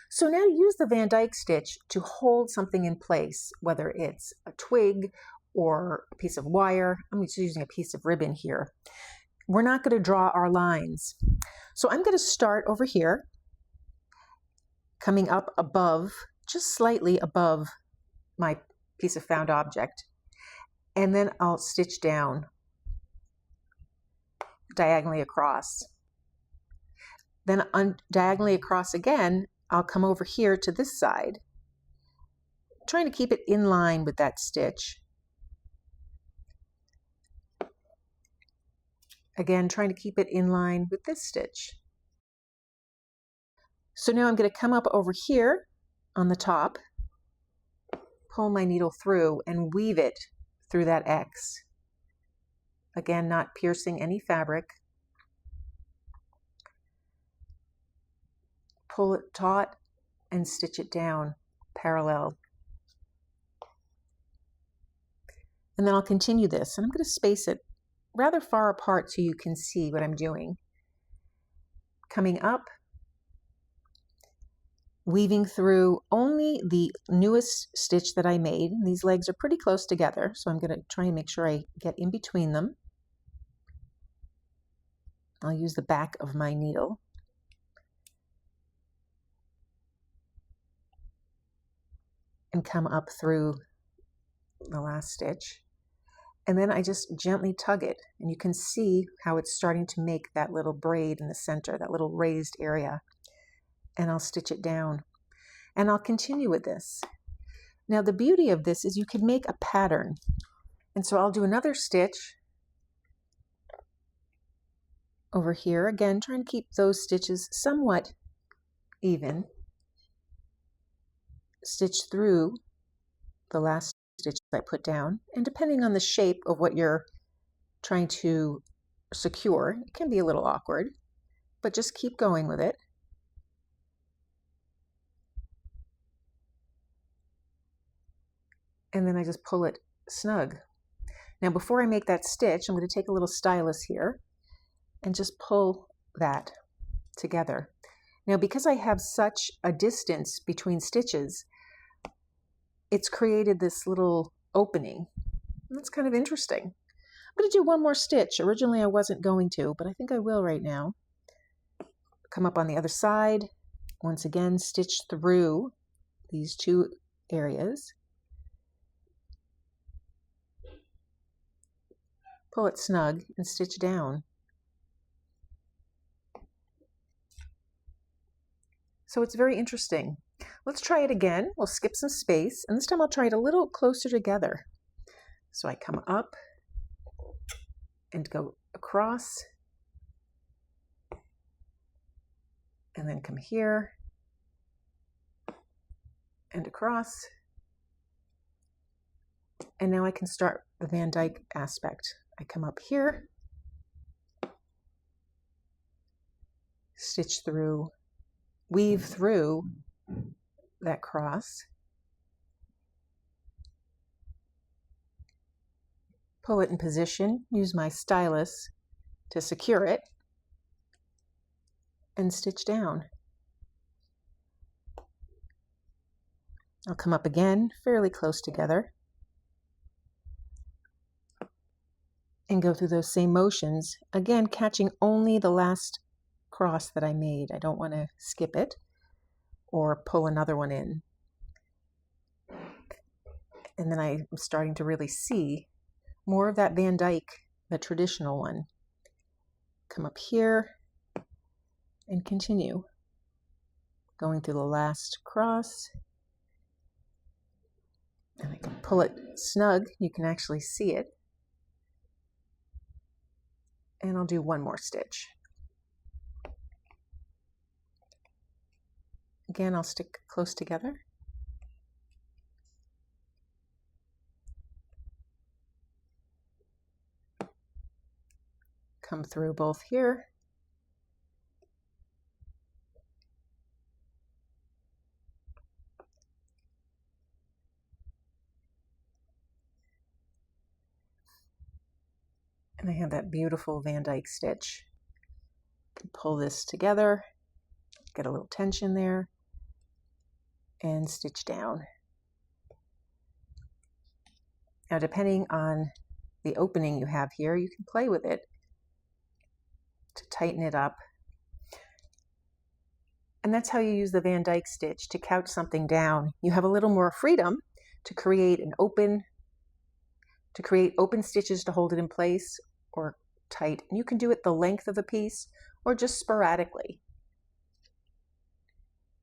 So now use the Van Dyke stitch to hold something in place, whether it's a twig or a piece of wire. I'm just using a piece of ribbon here. We're not going to draw our lines. So I'm going to start over here, coming up above, just slightly above my piece of found object, and then I'll stitch down diagonally across. Then diagonally across again, I'll come over here to this side, trying to keep it in line with that stitch. Again, trying to keep it in line with this stitch. So now I'm going to come up over here on the top, pull my needle through and weave it through that X. Again, not piercing any fabric. Pull it taut and stitch it down parallel. And then I'll continue this, and I'm going to space it rather far apart so you can see what I'm doing. Coming up, weaving through only the newest stitch that I made. These legs are pretty close together, so I'm going to try and make sure I get in between them. I'll use the back of my needle. And come up through the last stitch. And then I just gently tug it, and you can see how it's starting to make that little braid in the center, that little raised area. And I'll stitch it down. And I'll continue with this. Now the beauty of this is you can make a pattern. And so I'll do another stitch over here. Again, trying to keep those stitches somewhat even. Stitch through the last stitch I put down, and depending on the shape of what you're trying to secure, it can be a little awkward, but just keep going with it. And then I just pull it snug. Now before I make that stitch, I'm going to take a little stylus here and just pull that together. Now because I have such a distance between stitches, it's created this little opening. That's kind of interesting. I'm going to do one more stitch. Originally I wasn't going to, but I think I will right now. Come up on the other side. Once again, stitch through these two areas. Pull it snug and stitch down. So it's very interesting. Let's try it again. We'll skip some space, and this time I'll try it a little closer together. So I come up and go across, and then come here and across. And now I can start the Van Dyke aspect. I come up here, stitch through, weave through that cross, pull it in position, use my stylus to secure it, and stitch down. I'll come up again, fairly close together, and go through those same motions, again catching only the last cross that I made. I don't want to skip it or pull another one in. And then I'm starting to really see more of that Van Dyke, the traditional one. Come up here and continue going through the last cross. And I can pull it snug. You can actually see it. And I'll do one more stitch. Again, I'll stick close together. Come through both here. And I have that beautiful Van Dyke stitch. Pull this together, get a little tension there, and stitch down. Now, depending on the opening you have here, you can play with it to tighten it up. And that's how you use the Van Dyke stitch to couch something down. You have a little more freedom to create open stitches to hold it in place or tight. And you can do it the length of the piece or just sporadically.